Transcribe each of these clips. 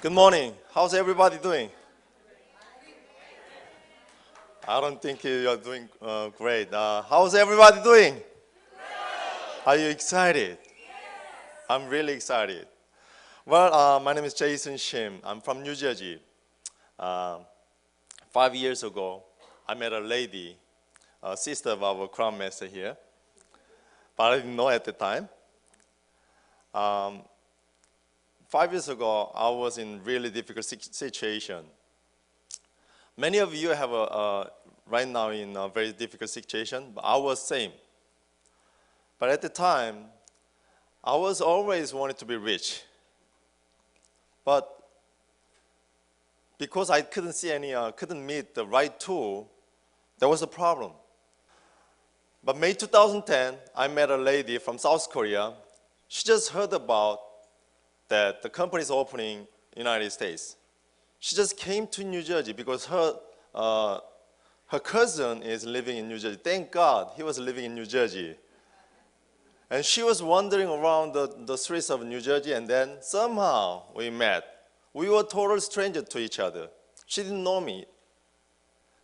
Good morning. How's everybody doing? I don't think you're doing great. How's everybody doing? Are you excited? I'm really excited. Well, my name is Jason Shim. I'm from New Jersey. 5 years ago, I met a lady, a sister of our crown master here, but I didn't know at the time. 5 years ago, I was in really difficult situation. Many of you have right now in a very difficult situation, but I was same. But at the time, I was always wanted to be rich. But because I couldn't see couldn't meet the right tool, there was a problem. But May 2010, I met a lady from South Korea. She just heard about that the company is opening in the United States. She just came to New Jersey because her cousin is living in New Jersey. Thank God he was living in New Jersey. And she was wandering around the streets of New Jersey, and then somehow we met. We were total strangers to each other. She didn't know me,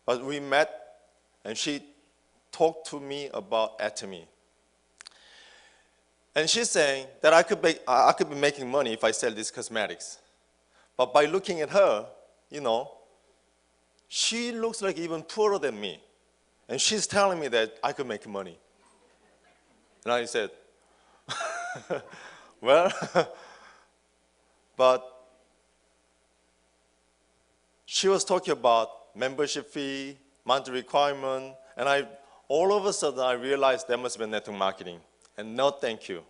but we met, and she talked to me about Atomy. And she's saying that I could be making money if I sell these cosmetics. But by looking at her, she looks like even poorer than me. And she's telling me that I could make money. And I said, well, but she was talking about membership fee, monthly requirement, and all of a sudden I realized there must be network marketing. And no thank you.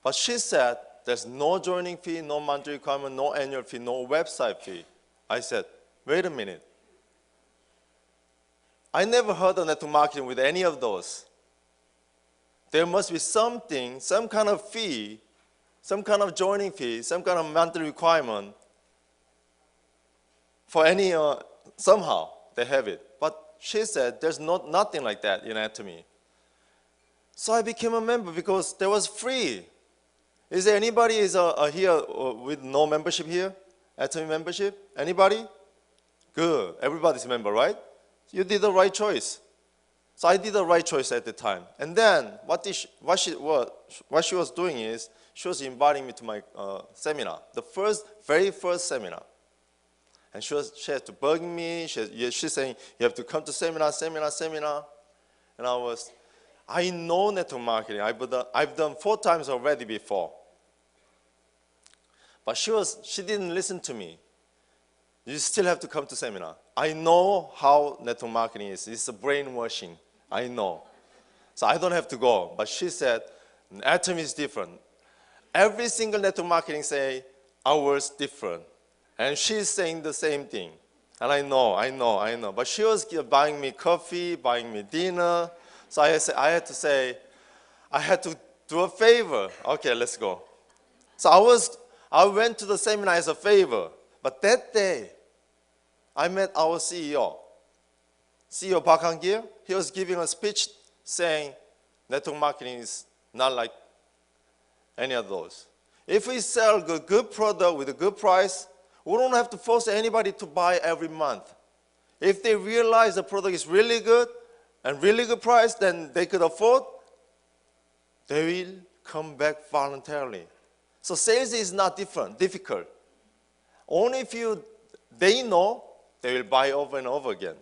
But she said, there's no joining fee, no monthly requirement, no annual fee, no website fee. I said, wait a minute. I never heard of network marketing with any of those. There must be something, some kind of fee, some kind of joining fee, some kind of monthly requirement for any, somehow they have it. But she said, there's nothing like that in Atomy. So I became a member because there was free. Is there anybody here with no membership here? Atomy membership? Anybody? Good. Everybody's a member, right? You did the right choice. So I did the right choice at the time. And then what she was doing is she was inviting me to my seminar, the very first seminar. And she had to bug me. She's saying, you have to come to seminar. And I know network marketing. I've done 4 times already before. But she didn't listen to me. You still have to come to seminar. I know how network marketing is. It's a brainwashing. I know. So I don't have to go. But she said, Atomy is different. Every single network marketing say, ours different. And she's saying the same thing. And I know. But she was buying me coffee, buying me dinner. So I had to do a favor. Okay, let's go. So I went to the seminar as a favor. But that day, I met our CEO Park Han-gil. He was giving a speech saying network marketing is not like any of those. If we sell a good product with a good price, we don't have to force anybody to buy every month. If they realize the product is really good and really good price, then they could afford, they will come back voluntarily. So sales is not difficult. Only if they know, they will buy over and over again.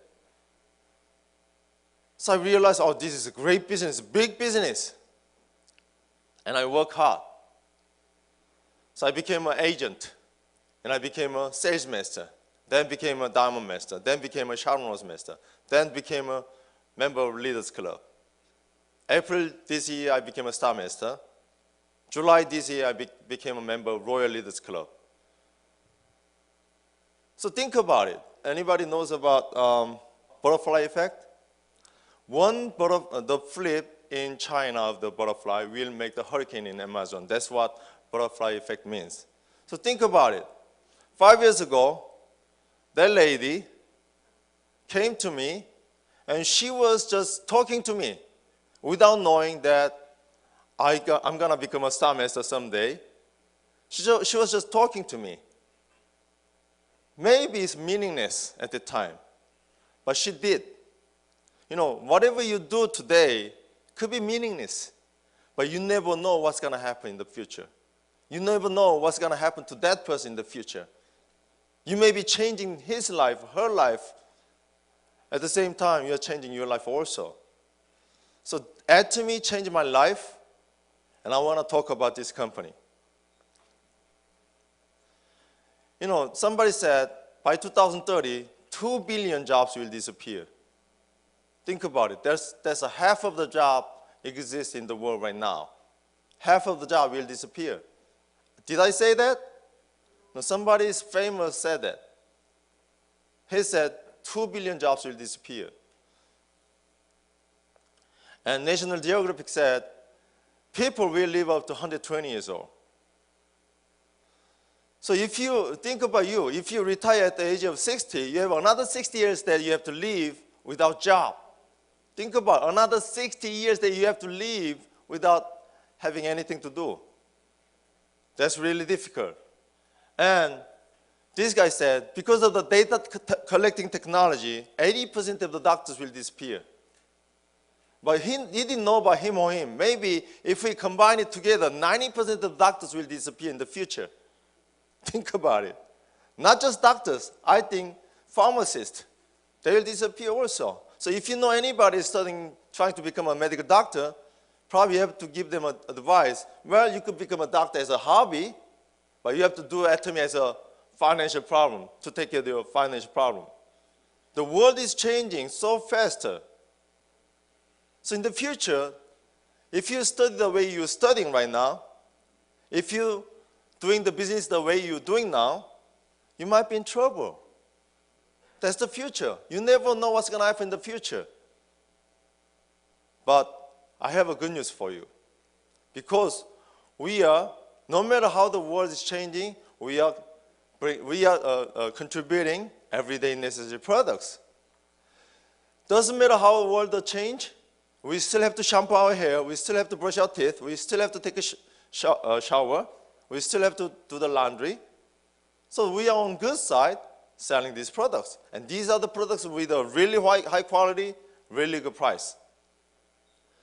So I realized, oh, this is a great business, big business. And I work hard. So I became an agent, and I became a sales master, then became a diamond master, then became a Sharon Rose master, then became a member of Leaders Club. April this year, I became a star master. July this year, I became a member of Royal Leaders Club. So think about it. Anybody knows about butterfly effect? The flip in China of the butterfly will make the hurricane in Amazon. That's what butterfly effect means. So think about it. 5 years ago, that lady came to me, and she was just talking to me without knowing that I'm going to become a star master someday. She was just talking to me. maybe it's meaningless at the time, but she did. You know, whatever you do today could be meaningless, but you never know what's going to happen in the future. You never know what's going to happen to that person in the future. You may be changing his life, her life. At the same time, you're changing your life also. So Atomy changed my life, and I want to talk about this company. You know, somebody said by 2030, 2 billion jobs will disappear. Think about it. There's a half of the job exists in the world right now. Half of the job will disappear. Did I say that? No, somebody famous said that. He said 2 billion jobs will disappear. And National Geographic said people will live up to 120 years old. So if you think about you, if you retire at the age of 60, you have another 60 years that you have to live without job. Think about another 60 years that you have to live without having anything to do. That's really difficult. And this guy said, because of the data collecting technology, 80% of the doctors will disappear. But he didn't know about him or him. Maybe if we combine it together, 90% of the doctors will disappear in the future. Think about it. Not just doctors, I think pharmacists, they will disappear also. So if you know anybody trying to become a medical doctor, probably you have to give them advice. Well, you could become a doctor as a hobby, but you have to do Atomy as a financial problem, to take care of your financial problem. The world is changing so faster. So in the future, if you study the way you're studying right now, if you're doing the business the way you're doing now, you might be in trouble. That's the future. You never know what's going to happen in the future. But I have a good news for you. Because we are, no matter how the world is changing, we are contributing everyday necessary products. Doesn't matter how the world will change, we still have to shampoo our hair, we still have to brush our teeth, we still have to take a shower, we still have to do the laundry. So we are on good side selling these products. And these are the products with a really high quality, really good price.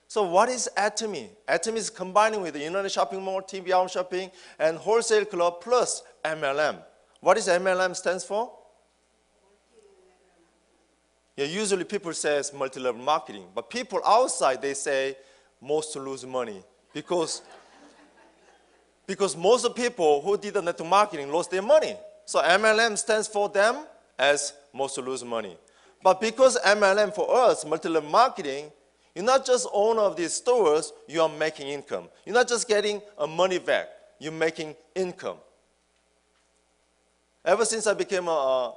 So what is Atomy? Atomy is combining with the internet shopping mall, TV hour shopping, and wholesale club plus MLM. What is MLM stands for? Yeah, usually people say multi-level marketing, but people outside, they say most to lose money because most of the people who did the network marketing lost their money. So MLM stands for them as most to lose money. But because MLM for us, multi-level marketing, you're not just owner of these stores, you are making income. You're not just getting a money back, you're making income. Ever since I became a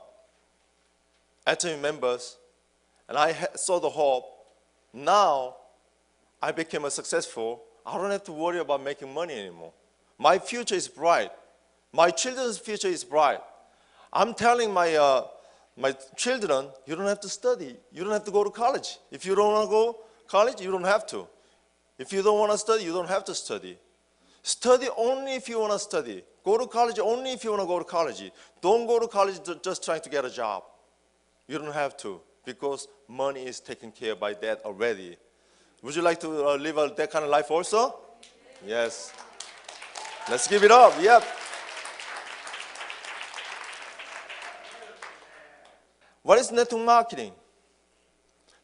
Atomy members, and I saw the hope, now I became a successful, I don't have to worry about making money anymore. My future is bright. My children's future is bright. I'm telling my children, you don't have to study. You don't have to go to college. If you don't want to go to college, you don't have to. If you don't want to study, you don't have to study. Study only if you want to study. Go to college only if you want to go to college. Don't go to college just trying to get a job. You don't have to, because money is taken care of by that already. Would you like to live that kind of life also? Yes. Let's give it up. Yep. What is network marketing?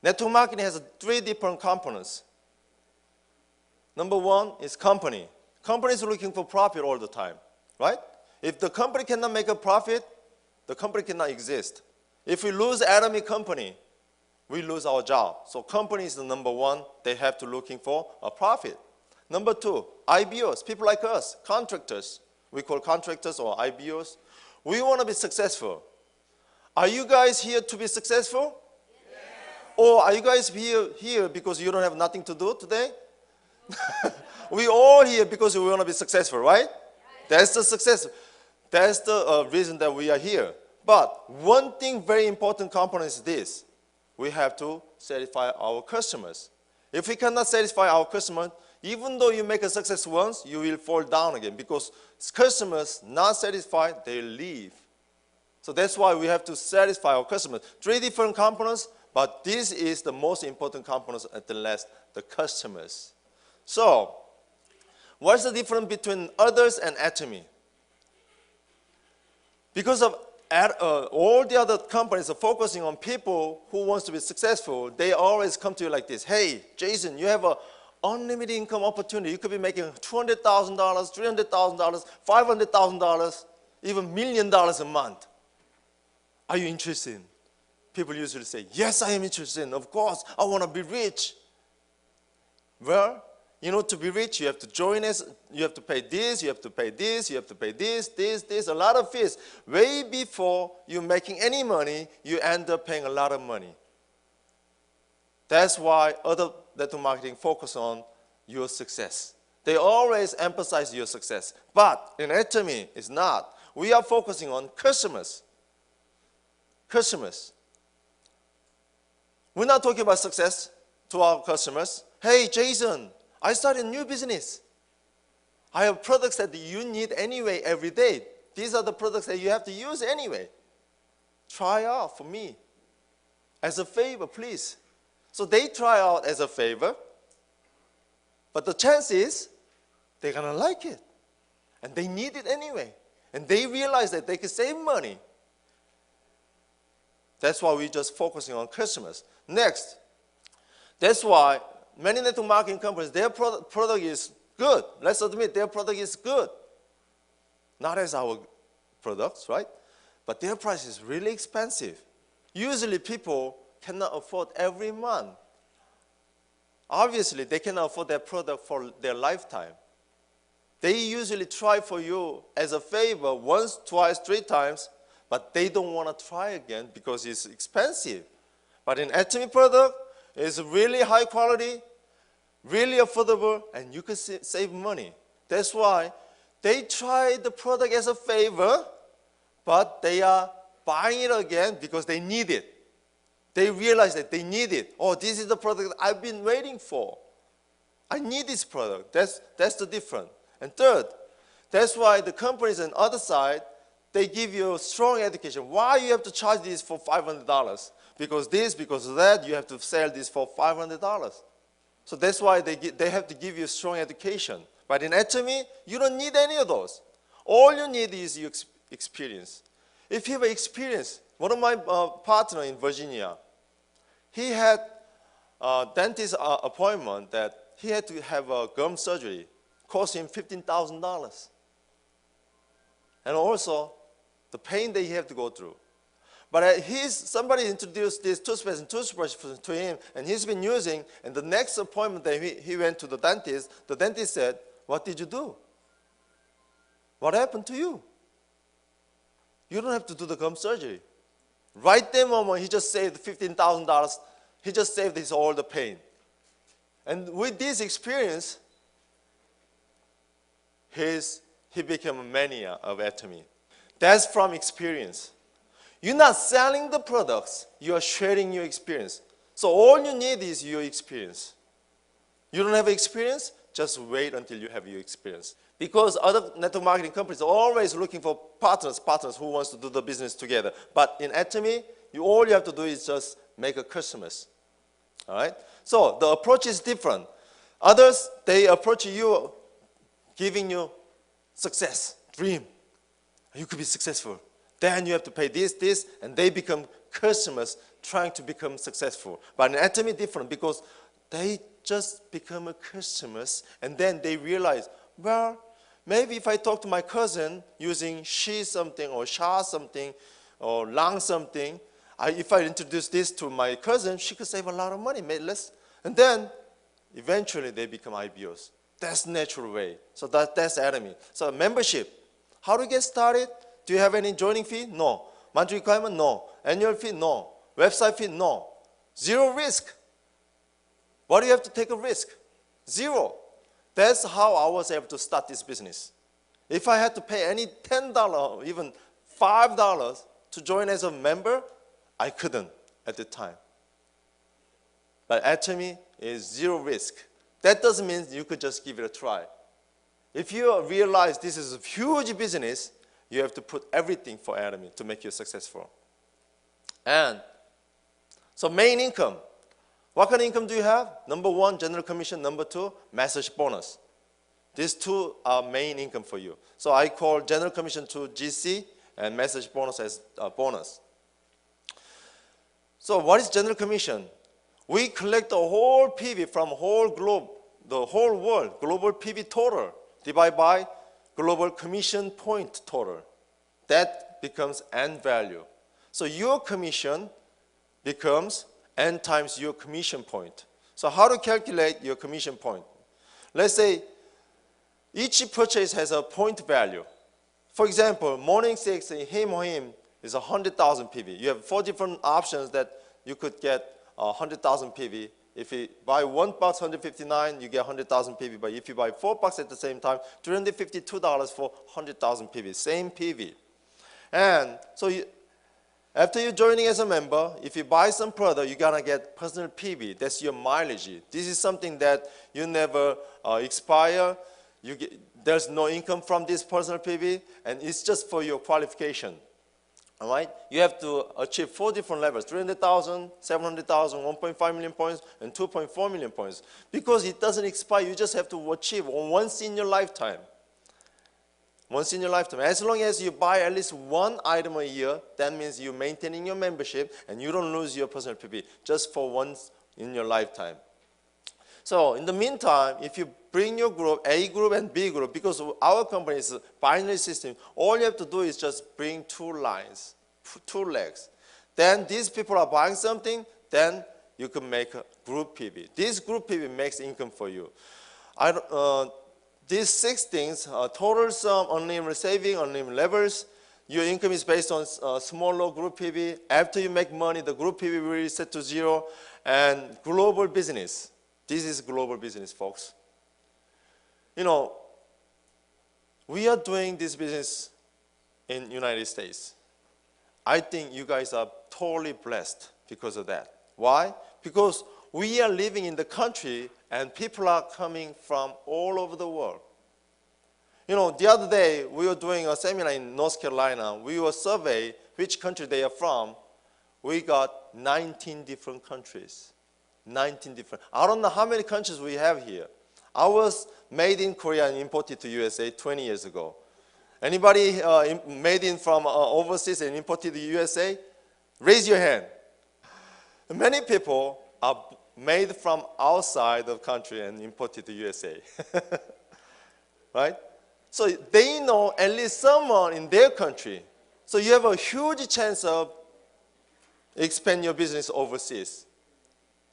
Network marketing has 3 different components. Number 1 is company. Company is looking for profit all the time, right? If the company cannot make a profit, the company cannot exist. If we lose Atomy company, we lose our job. So company is the number 1. They have to looking for a profit. Number 2, IBOs, people like us, contractors. We call contractors or IBOs. We want to be successful. Are you guys here to be successful? Yes. Or are you guys here because you don't have nothing to do today? We all here because we want to be successful, right? That's the success. That's the reason that we are here. But one thing very important component is this. We have to satisfy our customers. If we cannot satisfy our customers, even though you make a success once, you will fall down again because customers not satisfied, they leave. So that's why we have to satisfy our customers. 3 different components, but this is the most important components at the last, the customers. So, what's the difference between others and Atomy? Because of all the other companies are focusing on people who wants to be successful, they always come to you like this. Hey, Jason, you have an unlimited income opportunity. You could be making $200,000, $300,000, $500,000, even $1 million a month. Are you interested? People usually say, yes, I am interested. Of course, I want to be rich. Well, you know, to be rich, you have to join us. You have to pay this, you have to pay this, you have to pay this, a lot of fees. Way before you're making any money, you end up paying a lot of money. That's why other network marketing focus on your success. They always emphasize your success. But in Atomy, it's not. We are focusing on customers. Customers. We're not talking about success to our customers. Hey, Jason, I started a new business. I have products that you need anyway every day. These are the products that you have to use anyway. Try out for me. As a favor, please. So they try out as a favor, but the chance is they're going to like it. And they need it anyway. And they realize that they can save money. That's why we're just focusing on customers. Next, that's why many network marketing companies, their product is good. Let's admit their product is good. Not as our products, right? But their price is really expensive. Usually people cannot afford every month. Obviously, they cannot afford their product for their lifetime. They usually try for you as a favor once, twice, 3 times, but they don't want to try again because it's expensive. But in Atomy product, it's really high quality, really affordable, and you can save money. That's why they try the product as a favor, but they are buying it again because they need it. They realize that they need it. Oh, this is the product I've been waiting for. I need this product. That's the difference. And third, that's why the companies on the other side, they give you a strong education. Why you have to charge this for $500? Because this, because of that, you have to sell this for $500. So that's why they have to give you a strong education. But in Atomy, you don't need any of those. All you need is your experience. If you have experience, one of my partners in Virginia, he had a dentist appointment that he had to have a gum surgery. Cost him $15,000. And also, the pain that he had to go through. But somebody introduced this toothpaste and toothbrush to him, and he's been using, and the next appointment that he went to the dentist said, what did you do? What happened to you? You don't have to do the gum surgery. Right that moment, he just saved $15,000. He just saved all the pain. And with this experience, he became a mania of Atomy. That's from experience. You're not selling the products, you are sharing your experience. So all you need is your experience. You don't have experience, just wait until you have your experience. Because other network marketing companies are always looking for partners who wants to do the business together. But in Atomy, all you have to do is just make a customers. All right? So the approach is different. Others, they approach you giving you success, dream. You could be successful. Then you have to pay this, and they become customers trying to become successful. But in Atomy, different because they just become a customers, and then they realize, well, maybe if I talk to my cousin using she something or sha something or lang something, if I introduce this to my cousin, she could save a lot of money, maybe less. And then eventually they become IBOs. That's the natural way. So that's Atomy. So membership. How to get started? Do you have any joining fee? No. Monthly requirement? No. Annual fee? No. Website fee? No. Zero risk. What do you have to take a risk? Zero. That's how I was able to start this business. If I had to pay any $10 or even $5 to join as a member, I couldn't at the time. But Atomy is zero risk. That doesn't mean you could just give it a try. If you realize this is a huge business, You have to put everything for Atomy to make you successful. And so main income. What kind of income do you have? Number one, general commission. Number two, message bonus. These two are main income for you. So I call general commission to GC and message bonus as a bonus. So what is general commission? We collect the whole PV from whole globe, the whole world, global PV total, divided by global commission point total. That becomes N value. So your commission becomes N times your commission point. So how to calculate your commission point? Let's say each purchase has a point value. For example, morning 6 in him is 100,000 PV. You have 4 different options that you could get 100,000 PV. If you buy one box, 159, you get 100,000 PV. But if you buy 4 boxes at the same time, $352 for 100,000 PV, same PV. And so after you're joining as a member, if you buy some product, you're gonna get personal PV. That's your mileage. This is something that you never expire. There's no income from this personal PV, and it's just for your qualification. All right? You have to achieve 4 different levels: 300,000, 700,000, 1.5 million points, and 2.4 million points. Because it doesn't expire, you just have to achieve once in your lifetime. Once in your lifetime. As long as you buy at least one item a year, that means you're maintaining your membership and you don't lose your personal PV just for once in your lifetime. So in the meantime, if you bring your group, A group and B group, because our company is a binary system, all you have to do is just bring 2 lines, 2 legs. Then these people are buying something, then you can make a group PV. This group PV makes income for you. These 6 things, total sum, unlimited saving, unlimited levels. Your income is based on small, low group PV. After you make money, the group PV will reset to 0. And global business. This is global business, folks. You know, we are doing this business in United States. I think you guys are totally blessed because of that. Why? Because we are living in the country and people are coming from all over the world. You know, the other day we were doing a seminar in North Carolina. We were surveying which country they are from. We got 19 different countries. 19 different. I don't know how many countries we have here. I was made in Korea and imported to USA 20 years ago. Anybody made in from overseas and imported to USA? Raise your hand. Many people are made from outside the country and imported to USA. Right? So they know at least someone in their country. So you have a huge chance of expand your business overseas.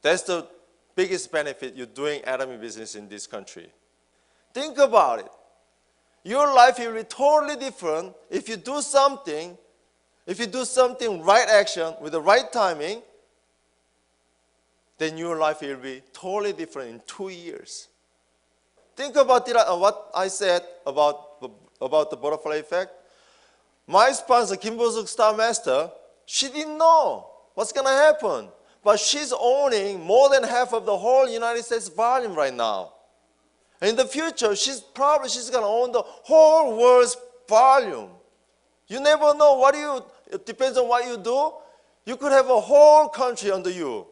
That's the biggest benefit you're doing Atomy business in this country. Think about it. Your life will be totally different if you do something, right action with the right timing, then your life will be totally different in 2 years. Think about what I said about the butterfly effect. My sponsor, Kim Bo-suk Star Master, she didn't know what's going to happen. But she's owning more than half of the whole United States volume right now. And in the future, she's going to own the whole world's volume. You never know it depends on what you do. You could have a whole country under you.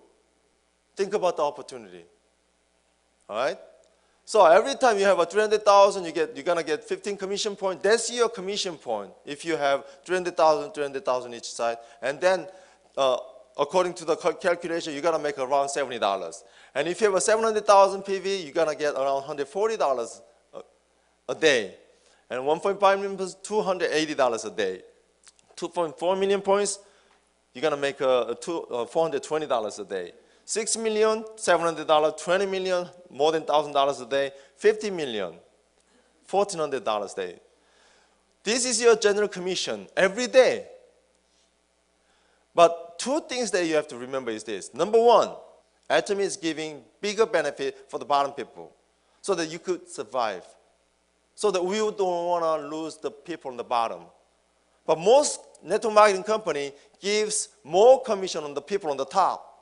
Think about the opportunity. All right? So every time you have a 300,000, you're going to get 15 commission points. That's your commission point if you have 300,000 each side. And then according to the calculation, you're going to make around $70. And if you have a 700,000 PV, you're going to get around $140 a day. And 1.5 million is $280 a day. 2.4 million points, you're going to make $420 a day. 6 million, $700, 20 million, more than $1,000 a day, 50 million, $1,400 a day. This is your general commission every day. But 2 things that you have to remember is this. Number 1, Atomy is giving bigger benefit for the bottom people so that you could survive. So that we don't want to lose the people on the bottom. But most network marketing company gives more commission on the people on the top.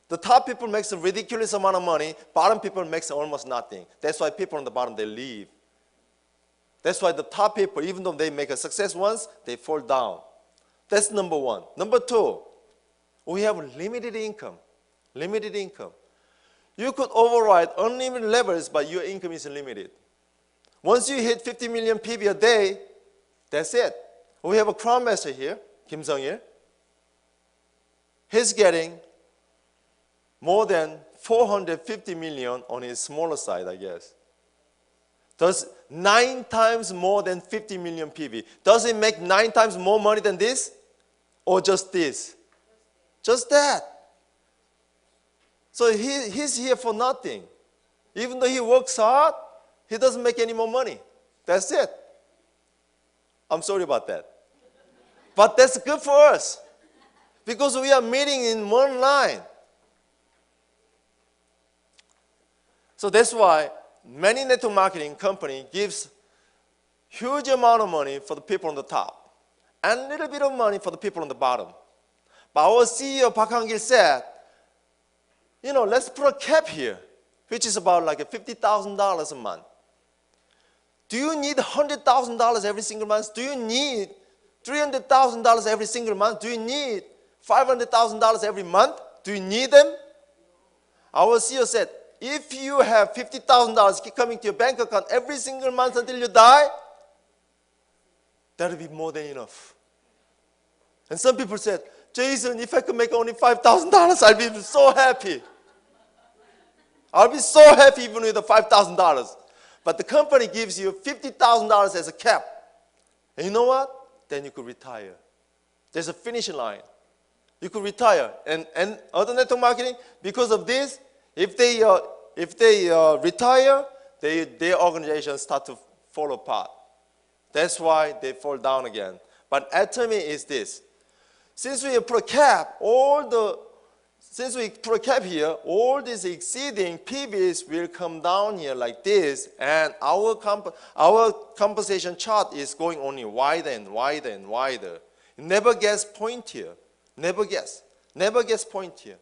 The top people makes a ridiculous amount of money. Bottom people makes almost nothing. That's why people on the bottom, they leave. That's why the top people, even though they make a success once, they fall down. That's number one. Number two, we have limited income. Limited income. You could override unlimited levels, but your income is limited. Once you hit 50 million PB a day, that's it. We have a crown master here, Kim Sung-il. He's getting more than 450 million on his smaller side, I guess. Does 9 times more than 50 million PB. Does he make 9 times more money than this? Or just this? Just that. So he's here for nothing. Even though he works hard, he doesn't make any more money. That's it. I'm sorry about that. But that's good for us. Because we are meeting in one line. So that's why many network marketing company gives huge amount of money for the people on the top and a little bit of money for the people on the bottom. But our CEO Park Hang-gil said, let's put a cap here, which is about like $50,000 a month. Do you need $100,000 every single month? Do you need $300,000 every single month? Do you need $500,000 every month? Do you need them? Our CEO said, if you have $50,000 keep coming to your bank account every single month until you die, that will be more than enough. And some people said, Jason, if I could make only $5,000, I'll be so happy. I'll be so happy even with the $5,000. But the company gives you $50,000 as a cap. And you know what? Then you could retire. There's a finishing line. You could retire. And other network marketing, because of this, if they retire, their organizations start to fall apart. That's why they fall down again. But Atomy is this. Since we put a cap, here, all these exceeding PVs will come down here like this, and our compensation chart is going only wider and wider and wider. It never gets pointier. Never gets pointier.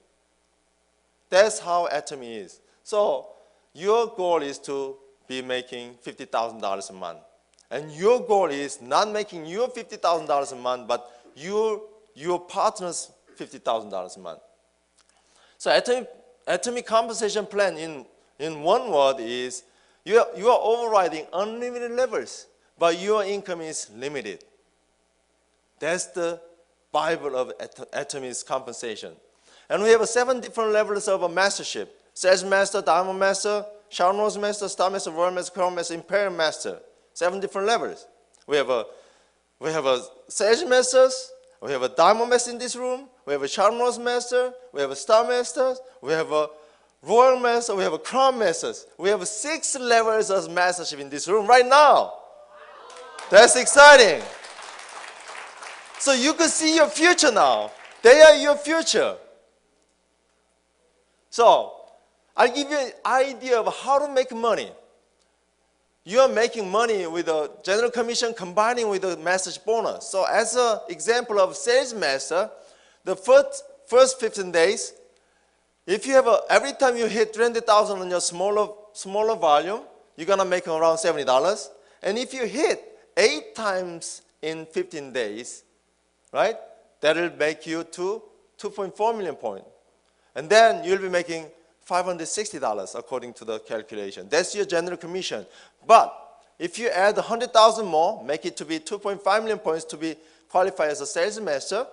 That's how Atomy is. So your goal is to be making $50,000 a month. And your goal is not making your $50,000 a month, but your partner's $50,000 a month. So Atomy compensation plan in one word is you are overriding unlimited levels, but your income is limited. That's the Bible of Atomy's compensation. And we have 7 different levels of a mastership. Sales Master, Diamond Master, Sharon Rose Master, Star Master, Royal Master, Crown Master, Imperial Master. 7 different levels. We have a Sales Masters, we have a Diamond Master in this room, we have a Sharon Rose Master, we have a Star Masters, we have a Royal Master, we have a Crown Masters. We have 6 levels of mastership in this room right now. That's exciting. So you can see your future now. They are your future. So I'll give you an idea of how to make money. You are making money with a general commission combining with a mastership bonus. So as an example of sales master, the first 15 days, if you have every time you hit 300,000 on your smaller volume, you're gonna make around $70. And if you hit 8 times in 15 days, right, that'll make you to 2.4 million points. And then you'll be making $560 according to the calculation. That's your general commission. But if you add 100,000 more, make it to be 2.5 million points to be qualified as a sales master,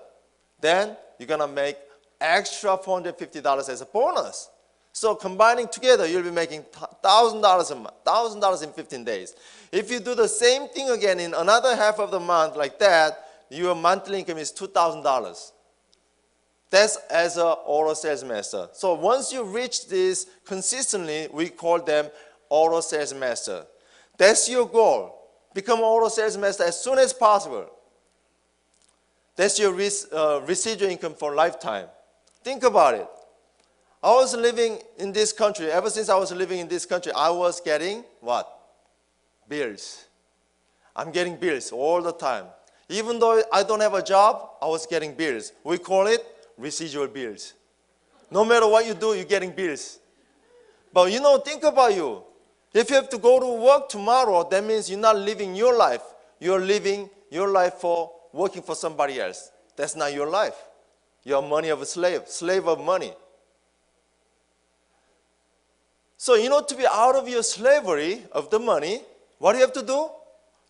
then you're gonna make extra $450 as a bonus. So combining together, you'll be making $1,000 a month, $1,000 in 15 days. If you do the same thing again in another half of the month like that, your monthly income is $2,000. That's as an auto sales master. So once you reach this consistently, we call them auto sales master. That's your goal. Become an auto sales master as soon as possible. That's your residual income for lifetime. Think about it. I was living in this country. Ever since I was living in this country, I was getting what? Bills. I'm getting bills all the time. Even though I don't have a job, I was getting bills. We call it residual bills. No matter what you do, you're getting bills. But think about you. If you have to go to work tomorrow, that means you're not living your life. You're living your life for working for somebody else. That's not your life. You're money of a slave of money. So in order to be out of your slavery of the money, what do you have to do?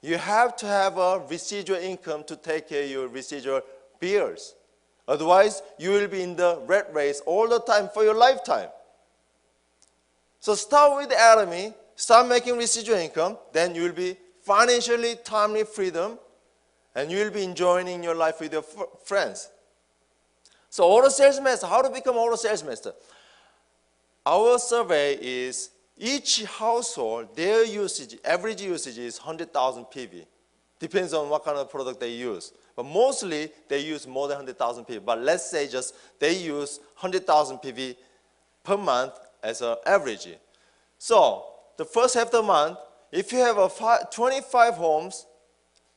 You have to have a residual income to take care of your residual bills. Otherwise, you will be in the rat race all the time for your lifetime. So start with Atomy, start making residual income, then you will be financially, timely freedom, and you will be enjoying your life with your friends. So auto sales master, how to become auto sales master? Our survey is each household, their usage, average usage is 100,000 PV. Depends on what kind of product they use. But mostly, they use more than 100,000 PV. But let's say just they use 100,000 PV per month as an average. So the first half of the month, if you have 25 homes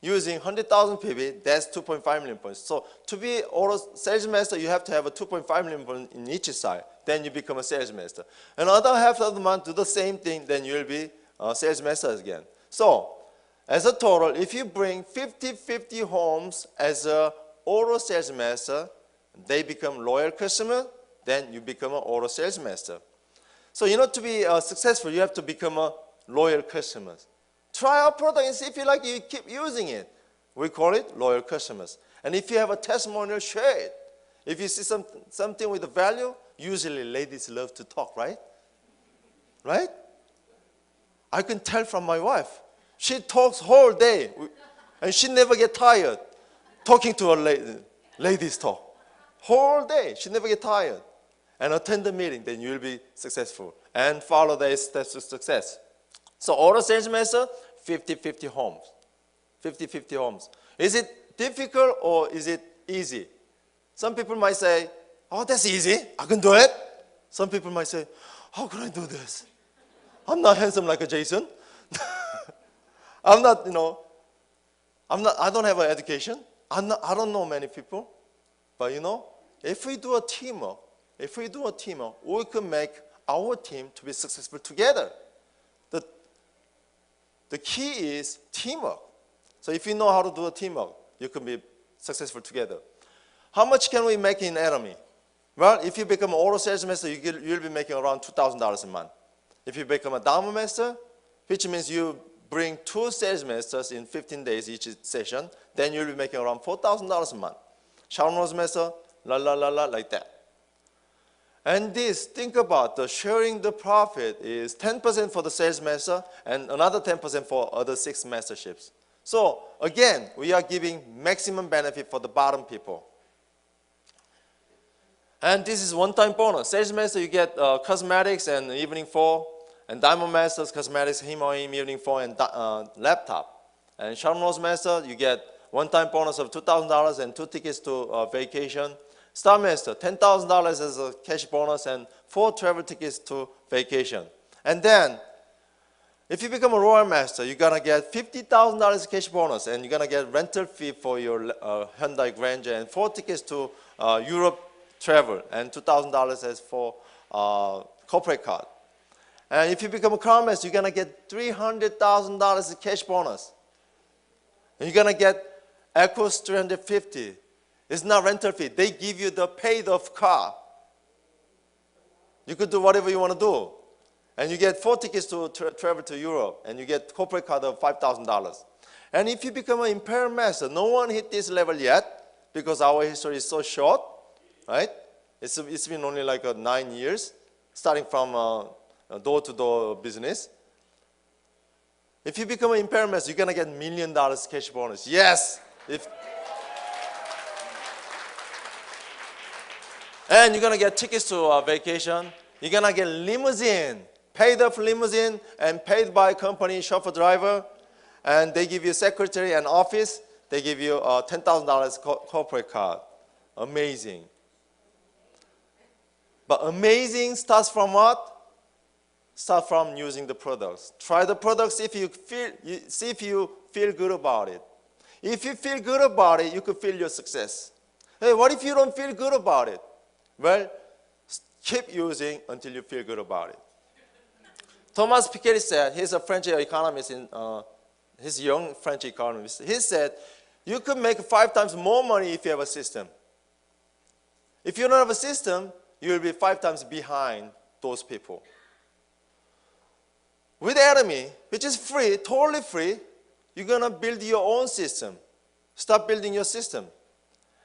using 100,000 PV, that's 2.5 million points. So to be auto sales master, you have to have a 2.5 million points in each side. Then you become a sales master. Another half of the month, do the same thing, then you'll be a sales master again. So as a total, if you bring 50 homes as a auto sales master, they become loyal customer, then you become an auto sales master. So in order to be successful, you have to become a loyal customer. Try our product and see if you like it, you keep using it. We call it loyal customers. And if you have a testimonial, share it. If you see something with a value, usually ladies love to talk, right? Right? I can tell from my wife. She talks whole day, and she never get tired talking to her ladies talk. Whole day, she never get tired. And attend the meeting, then you'll be successful. And follow the steps to success. So auto sales master, 50 homes. 50 homes. Is it difficult or is it easy? Some people might say, oh, that's easy, I can do it. Some people might say, how can I do this? I'm not handsome like a Jason. I don't have an education. I don't know many people. But if we do a teamwork, we can make our team to be successful together. The key is teamwork. So if you know how to do a teamwork, you can be successful together. How much can we make in Atomy? Well, if you become an auto sales master, you'll be making around $2,000 a month. If you become a Dharma master, which means you bring 2 sales masters in 15 days each session, then you'll be making around $4,000 a month. Sharon master, like that. And think about the sharing the profit is 10% for the sales master and another 10% for other 6 masterships. So again, we are giving maximum benefit for the bottom people. And this is one-time bonus. Sales master, you get cosmetics and evening 4. And Diamond Masters, cosmetics, Himoim, evening 4, and laptop. And Sharon Rose Master, you get one-time bonus of $2,000 and 2 tickets to vacation. Star Master, $10,000 as a cash bonus and 4 travel tickets to vacation. And then, if you become a Royal Master, you're going to get $50,000 cash bonus, and you're going to get rental fee for your Hyundai Grandeur and 4 tickets to Europe travel, and $2,000 as for corporate card. And if you become a Crown Master, you're going to get $300,000 cash bonus. And you're going to get Equus 350. It's not rental fee. They give you the paid-off car. You could do whatever you want to do. And you get 4 tickets to travel to Europe. And you get corporate card of $5,000. And if you become an Imperial Master, no one hit this level yet because our history is so short, right? It's been only like 9 years, starting from door-to-door business. If you become an Imperial Master, you're going to get $1 million cash bonus. Yes! And you're going to get tickets to vacation. You're going to get limousine, paid off limousine and paid by company chauffeur driver. And they give you secretary and office. They give you $10,000 corporate card. Amazing. But amazing starts from what? Start from using the products. Try the products see if you feel good about it. If you feel good about it, you could feel your success. Hey, what if you don't feel good about it? Well, keep using until you feel good about it. Thomas Piketty said, he's a French economist, he's a young French economist. He said, you could make 5 times more money if you have a system. If you don't have a system, you will be 5 times behind those people. With Atomy, which is free, totally free, you're going to build your own system. Stop building your system.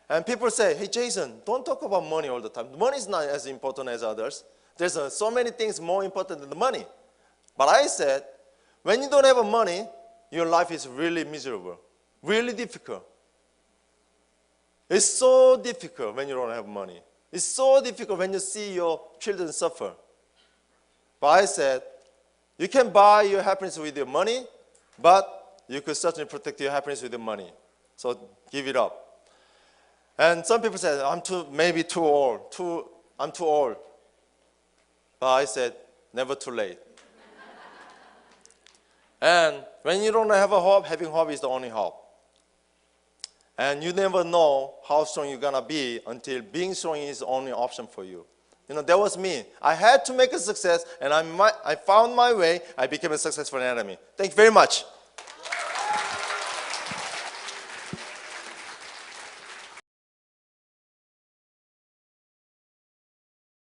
And people say, hey, Jason, don't talk about money all the time. Money is not as important as others. There's so many things more important than the money. But I said, when you don't have money, your life is really miserable, really difficult. It's so difficult when you don't have money. It's so difficult when you see your children suffer. But I said, you can buy your happiness with your money, but you could certainly protect your happiness with your money. So give it up. And some people said, maybe too old. I'm too old. But I said, never too late. And when you don't have a hope, having hope is the only hope. And you never know how strong you're going to be until being strong is the only option for you. You know, that was me. I had to make a success, and I found my way. I became a successful Atomy. Thank you very much.